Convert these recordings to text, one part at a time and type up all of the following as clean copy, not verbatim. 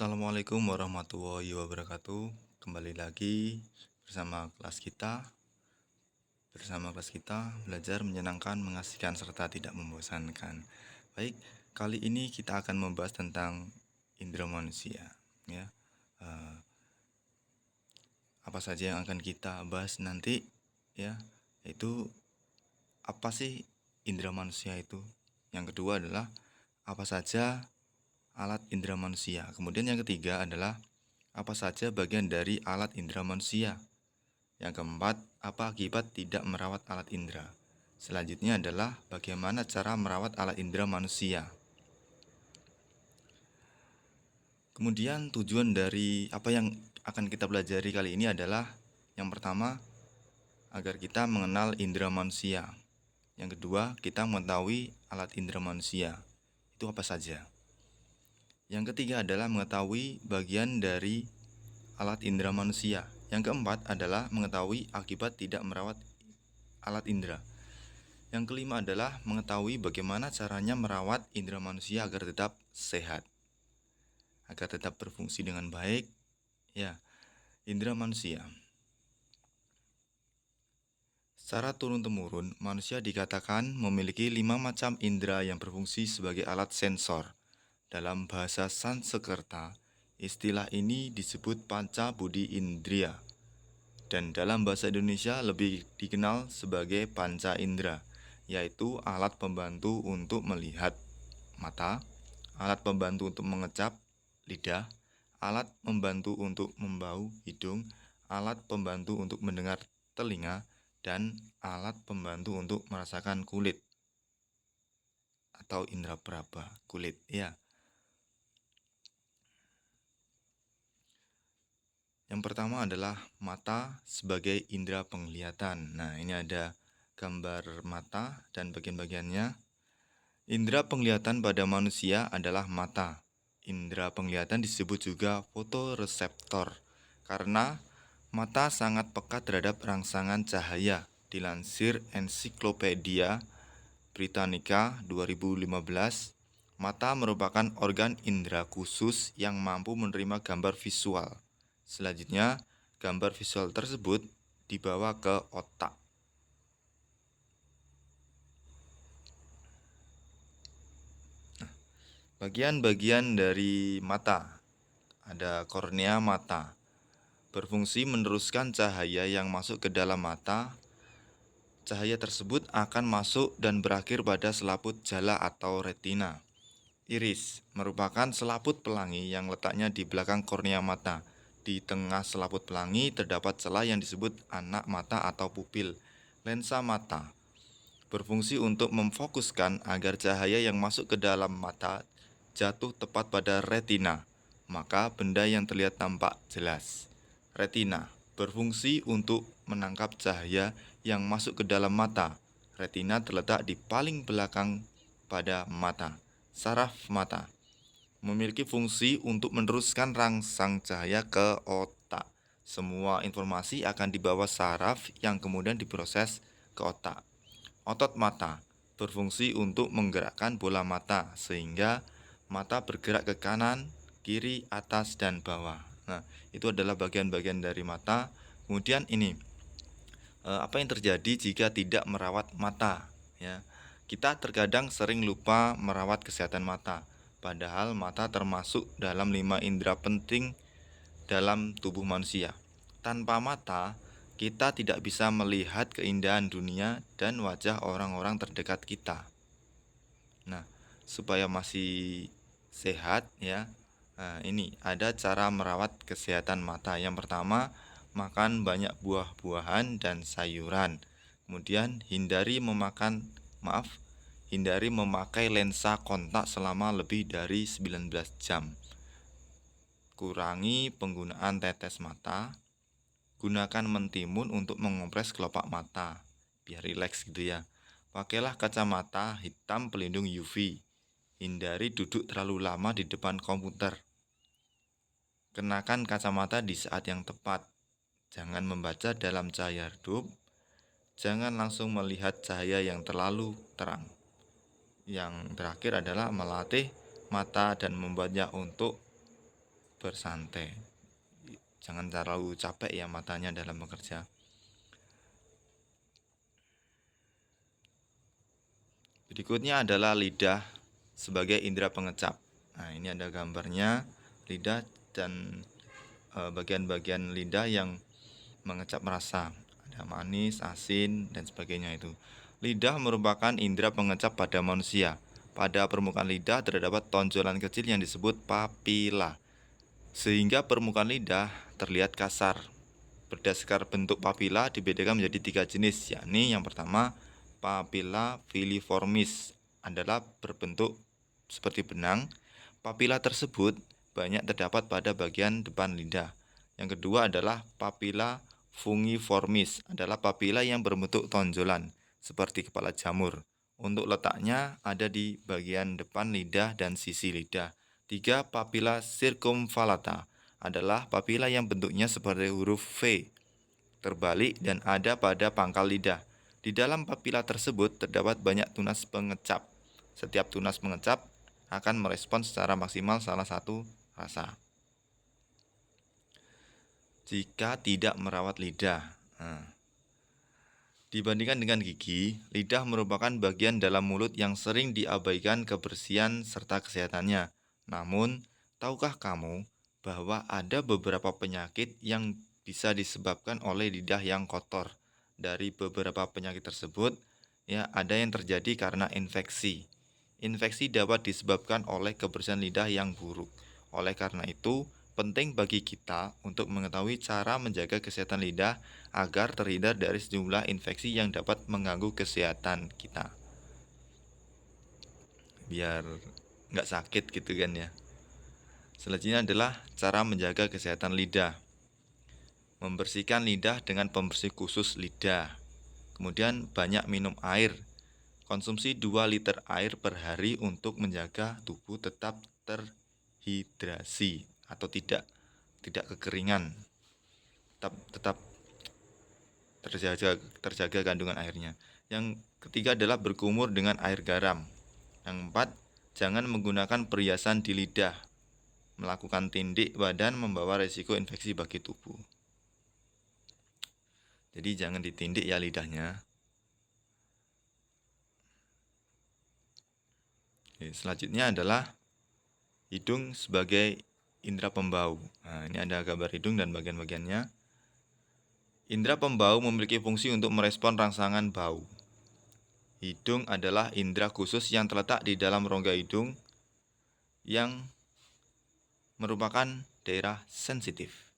Assalamualaikum warahmatullahi wabarakatuh. Kembali lagi bersama kelas kita belajar menyenangkan, mengasihkan serta tidak membosankan. Baik, kali ini kita akan membahas tentang indera manusia, ya. Eh, apa saja yang akan kita bahas nanti, ya, yaitu apa sih indera manusia itu. Yang kedua adalah apa saja alat indera manusia. Kemudian yang ketiga adalah apa saja bagian dari alat indera manusia. Yang keempat, apa akibat tidak merawat alat indera. Selanjutnya adalah bagaimana cara merawat alat indera manusia. Kemudian tujuan dari apa yang akan kita pelajari kali ini adalah yang pertama, agar kita mengenal indera manusia. Yang kedua, kita mengetahui alat indera manusia. Itu apa saja. Yang ketiga adalah mengetahui bagian dari alat indera manusia. Yang keempat adalah mengetahui akibat tidak merawat alat indera. Yang kelima adalah mengetahui bagaimana caranya merawat indera manusia agar tetap sehat, agar tetap berfungsi dengan baik. Ya, indera manusia. Secara turun-temurun, manusia dikatakan memiliki 5 macam indera yang berfungsi sebagai alat sensor. Dalam bahasa Sanskerta, istilah ini disebut panca budi indriya. Dan dalam bahasa Indonesia lebih dikenal sebagai panca indera, yaitu alat pembantu untuk melihat mata, alat pembantu untuk mengecap lidah, alat pembantu untuk membau hidung, alat pembantu untuk mendengar telinga, dan alat pembantu untuk merasakan kulit atau indera peraba kulit. Ya. Yang pertama adalah mata sebagai indera penglihatan. Nah, ini ada gambar mata dan bagian-bagiannya. Indera penglihatan pada manusia adalah mata. Indera penglihatan disebut juga fotoreseptor karena mata sangat peka terhadap rangsangan cahaya. Dilansir Ensiklopedia Britannica 2015, mata merupakan organ indera khusus yang mampu menerima gambar visual. Selanjutnya, gambar visual tersebut dibawa ke otak. Bagian-bagian dari mata. Ada kornea mata. Berfungsi meneruskan cahaya yang masuk ke dalam mata. Cahaya tersebut akan masuk dan berakhir pada selaput jala atau retina. Iris merupakan selaput pelangi yang letaknya di belakang kornea mata. Di tengah selaput pelangi terdapat celah yang disebut anak mata atau pupil. Lensa mata berfungsi untuk memfokuskan agar cahaya yang masuk ke dalam mata jatuh tepat pada retina, maka benda yang terlihat tampak jelas. Retina berfungsi untuk menangkap cahaya yang masuk ke dalam mata. Retina terletak di paling belakang pada mata. Saraf mata memiliki fungsi untuk meneruskan rangsang cahaya ke otak. Semua informasi akan dibawa saraf yang kemudian diproses ke otak. Otot mata berfungsi untuk menggerakkan bola mata sehingga mata bergerak ke kanan, kiri, atas, dan bawah. Nah, itu adalah bagian-bagian dari mata. Kemudian ini, apa yang terjadi jika tidak merawat mata? Ya, kita terkadang sering lupa merawat kesehatan mata. Padahal mata termasuk dalam 5 indera penting dalam tubuh manusia. Tanpa mata, kita tidak bisa melihat keindahan dunia dan wajah orang-orang terdekat kita. Nah, supaya masih sehat ya. Nah, ini ada cara merawat kesehatan mata. Yang pertama, makan banyak buah-buahan dan sayuran. Kemudian hindari memakai lensa kontak selama lebih dari 19 jam. Kurangi penggunaan tetes mata. Gunakan mentimun untuk mengompres kelopak mata, biar rileks gitu ya. Pakailah kacamata hitam pelindung UV. Hindari duduk terlalu lama di depan komputer. Kenakan kacamata di saat yang tepat. Jangan membaca dalam cahaya redup. Jangan langsung melihat cahaya yang terlalu terang. Yang terakhir adalah melatih mata dan membuatnya untuk bersantai. Jangan terlalu capek ya matanya dalam bekerja. Berikutnya adalah lidah sebagai indera pengecap. Nah, ini ada gambarnya lidah dan bagian-bagian lidah yang mengecap rasa. Ada manis, asin, dan sebagainya itu. Lidah merupakan indera pengecap pada manusia. Pada permukaan lidah terdapat tonjolan kecil yang disebut papila, sehingga permukaan lidah terlihat kasar. Berdasarkan bentuk papila dibedakan menjadi 3 jenis, yakni yang pertama, papila filiformis adalah berbentuk seperti benang. Papila tersebut banyak terdapat pada bagian depan lidah. Yang kedua adalah papila fungiformis, adalah papila yang berbentuk tonjolan seperti kepala jamur. Untuk letaknya ada di bagian depan lidah dan sisi lidah. 3. Papila circumvallata adalah papila yang bentuknya seperti huruf V terbalik dan ada pada pangkal lidah. Di dalam papila tersebut terdapat banyak tunas pengecap. Setiap tunas pengecap akan merespons secara maksimal salah satu rasa. Jika tidak merawat lidah, dibandingkan dengan gigi, lidah merupakan bagian dalam mulut yang sering diabaikan kebersihan serta kesehatannya. Namun, tahukah kamu bahwa ada beberapa penyakit yang bisa disebabkan oleh lidah yang kotor? Dari beberapa penyakit tersebut, ya ada yang terjadi karena infeksi. Infeksi dapat disebabkan oleh kebersihan lidah yang buruk. Oleh karena itu, penting bagi kita untuk mengetahui cara menjaga kesehatan lidah agar terhindar dari sejumlah infeksi yang dapat mengganggu kesehatan kita. Biar nggak sakit gitu kan ya. Selanjutnya adalah cara menjaga kesehatan lidah. Membersihkan lidah dengan pembersih khusus lidah. Kemudian banyak minum air. Konsumsi 2 liter air per hari untuk menjaga tubuh tetap terhidrasi atau tidak kekeringan. Tetap terjaga kandungan airnya. Yang ketiga adalah berkumur dengan air garam. Yang keempat, jangan menggunakan perhiasan di lidah. Melakukan tindik badan membawa risiko infeksi bagi tubuh. Jadi jangan ditindik ya lidahnya. Selanjutnya adalah hidung sebagai indera pembau. Nah, ini ada gambar hidung dan bagian-bagiannya. Indera pembau memiliki fungsi untuk merespon rangsangan bau. Hidung adalah indera khusus yang terletak di dalam rongga hidung yang merupakan daerah sensitif.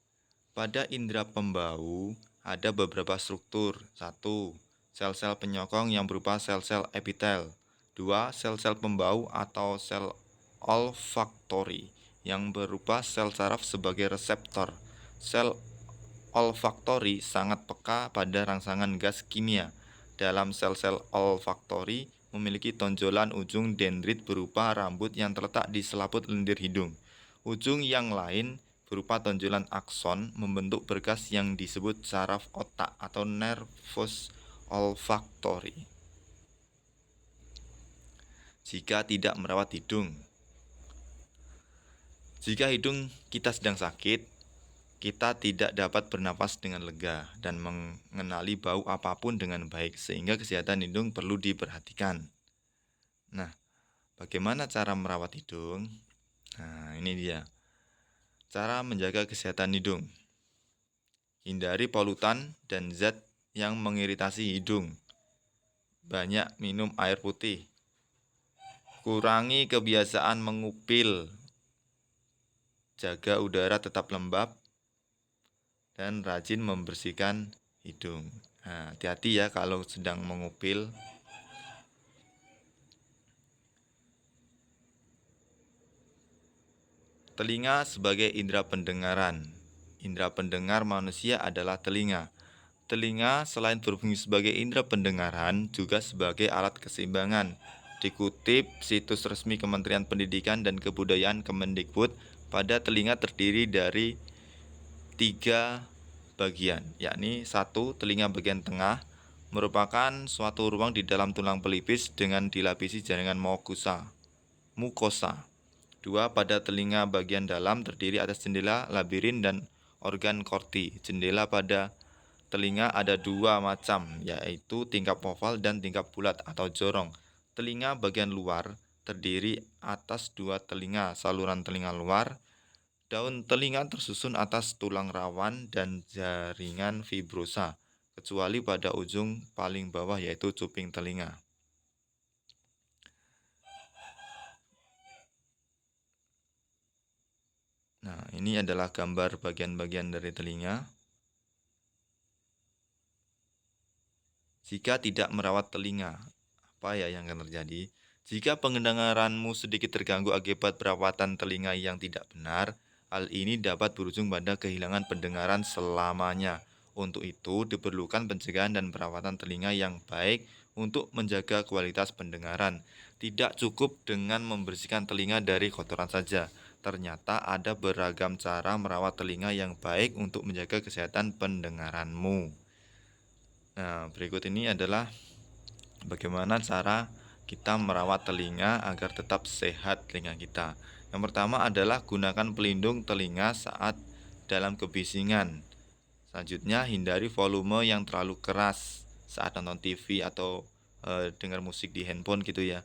Pada indera pembau ada beberapa struktur. 1. Sel-sel penyokong yang berupa sel-sel epitel. 2. Sel-sel pembau atau sel olfaktori yang berupa sel saraf sebagai reseptor. Sel olfaktori sangat peka pada rangsangan gas kimia. Dalam sel-sel olfaktori memiliki tonjolan ujung dendrit berupa rambut yang terletak di selaput lendir hidung. Ujung yang lain berupa tonjolan akson membentuk berkas yang disebut saraf otak atau nervus olfaktori. Jika tidak merawat hidung, jika hidung kita sedang sakit, kita tidak dapat bernapas dengan lega dan mengenali bau apapun dengan baik, sehingga kesehatan hidung perlu diperhatikan. Nah, bagaimana cara merawat hidung? Nah, ini dia. Cara menjaga kesehatan hidung. Hindari polutan dan zat yang mengiritasi hidung. Banyak minum air putih. Kurangi kebiasaan mengupil. Jaga udara tetap lembab. Dan rajin membersihkan hidung. Nah, hati-hati ya kalau sedang mengupil. Telinga sebagai indera pendengaran. Indera pendengar manusia adalah telinga. Telinga selain berfungsi sebagai indera pendengaran juga sebagai alat keseimbangan. Dikutip situs resmi Kementerian Pendidikan dan Kebudayaan Kemendikbud, pada telinga terdiri dari 3 bagian, yakni 1. Telinga bagian tengah merupakan suatu ruang di dalam tulang pelipis dengan dilapisi jaringan mukosa. 2. Pada telinga bagian dalam terdiri atas jendela, labirin, dan organ korti. Jendela pada telinga ada dua macam, yaitu tingkap oval dan tingkap bulat atau jorong. Telinga bagian luar terdiri atas dua telinga, saluran telinga luar. Daun telinga tersusun atas tulang rawan dan jaringan fibrosa, kecuali pada ujung paling bawah yaitu cuping telinga. Nah, ini adalah gambar bagian-bagian dari telinga. Jika tidak merawat telinga, apa ya yang akan terjadi? Jika pendengaranmu sedikit terganggu akibat perawatan telinga yang tidak benar, hal ini dapat berujung pada kehilangan pendengaran selamanya. Untuk itu, diperlukan pencegahan dan perawatan telinga yang baik untuk menjaga kualitas pendengaran. Tidak cukup dengan membersihkan telinga dari kotoran saja. Ternyata ada beragam cara merawat telinga yang baik untuk menjaga kesehatan pendengaranmu. Nah, berikut ini adalah bagaimana cara kita merawat telinga agar tetap sehat telinga kita. Yang pertama adalah gunakan pelindung telinga saat dalam kebisingan. Selanjutnya, hindari volume yang terlalu keras saat nonton TV atau dengar musik di handphone gitu ya.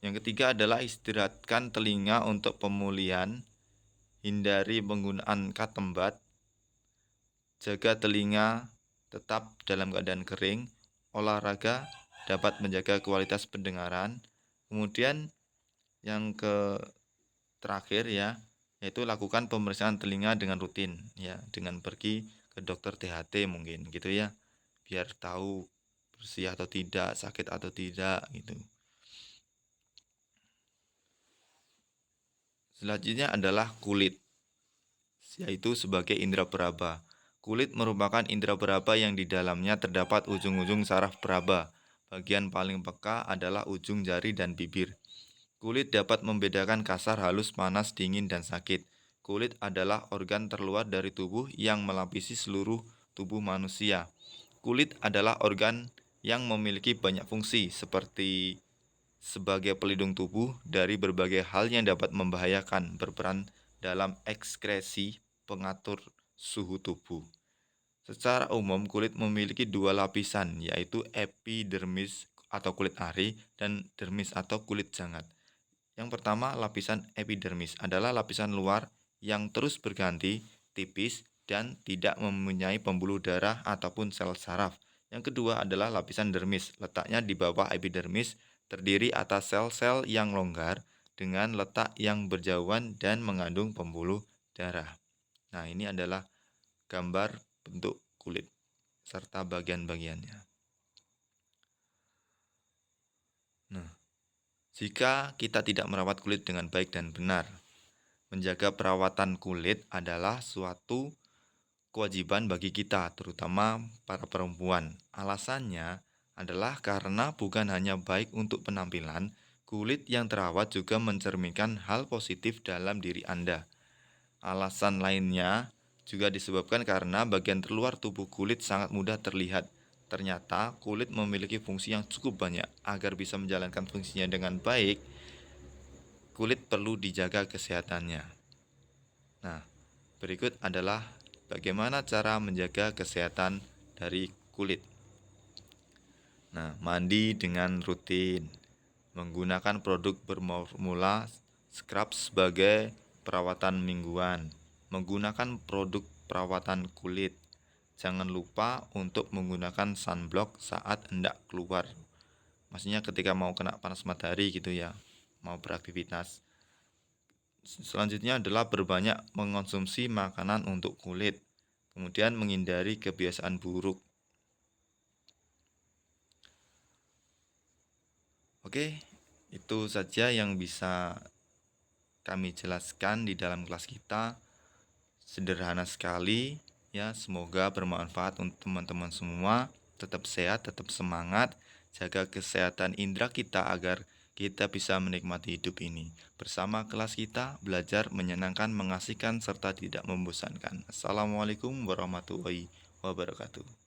Yang ketiga adalah istirahatkan telinga untuk pemulihan. Hindari penggunaan katembat. Jaga telinga tetap dalam keadaan kering. Olahraga dapat menjaga kualitas pendengaran. Kemudian yang terakhir ya, yaitu lakukan pemeriksaan telinga dengan rutin ya, dengan pergi ke dokter THT mungkin gitu ya, biar tahu bersih atau tidak, sakit atau tidak gitu. Selanjutnya adalah kulit, yaitu sebagai indera peraba. Kulit merupakan indera peraba yang di dalamnya terdapat ujung-ujung saraf peraba. Bagian paling peka adalah ujung jari dan bibir. Kulit dapat membedakan kasar, halus, panas, dingin, dan sakit. Kulit adalah organ terluar dari tubuh yang melapisi seluruh tubuh manusia. Kulit adalah organ yang memiliki banyak fungsi, seperti sebagai pelindung tubuh dari berbagai hal yang dapat membahayakan, berperan dalam ekskresi, pengatur suhu tubuh. Secara umum, kulit memiliki dua lapisan, yaitu epidermis atau kulit ari dan dermis atau kulit jangat. Yang pertama, lapisan epidermis adalah lapisan luar yang terus berganti, tipis, dan tidak mempunyai pembuluh darah ataupun sel saraf. Yang kedua adalah lapisan dermis, letaknya di bawah epidermis, terdiri atas sel-sel yang longgar dengan letak yang berjauhan dan mengandung pembuluh darah. Nah, ini adalah gambar bentuk kulit serta bagian-bagiannya. Nah, jika kita tidak merawat kulit dengan baik dan benar, menjaga perawatan kulit adalah suatu kewajiban bagi kita, terutama para perempuan. Alasannya adalah karena bukan hanya baik untuk penampilan, kulit yang terawat juga mencerminkan hal positif dalam diri Anda. Alasan lainnya juga disebabkan karena bagian terluar tubuh kulit sangat mudah terlihat. Ternyata kulit memiliki fungsi yang cukup banyak. Agar bisa menjalankan fungsinya dengan baik, kulit perlu dijaga kesehatannya. Nah, berikut adalah bagaimana cara menjaga kesehatan dari kulit. Nah, mandi dengan rutin, menggunakan produk berformula scrub sebagai perawatan mingguan, menggunakan produk perawatan kulit. Jangan lupa untuk menggunakan sunblock saat hendak keluar. Maksudnya ketika mau kena panas matahari gitu ya, mau beraktivitas. Selanjutnya adalah berbanyak mengonsumsi makanan untuk kulit. Kemudian menghindari kebiasaan buruk. Oke, itu saja yang bisa kami jelaskan di dalam kelas kita. Sederhana sekali ya, semoga bermanfaat untuk teman-teman semua. Tetap sehat, tetap semangat, jaga kesehatan indera kita agar kita bisa menikmati hidup ini. Bersama kelas kita, belajar menyenangkan, mengasihkan, serta tidak membosankan. Assalamualaikum warahmatullahi wabarakatuh.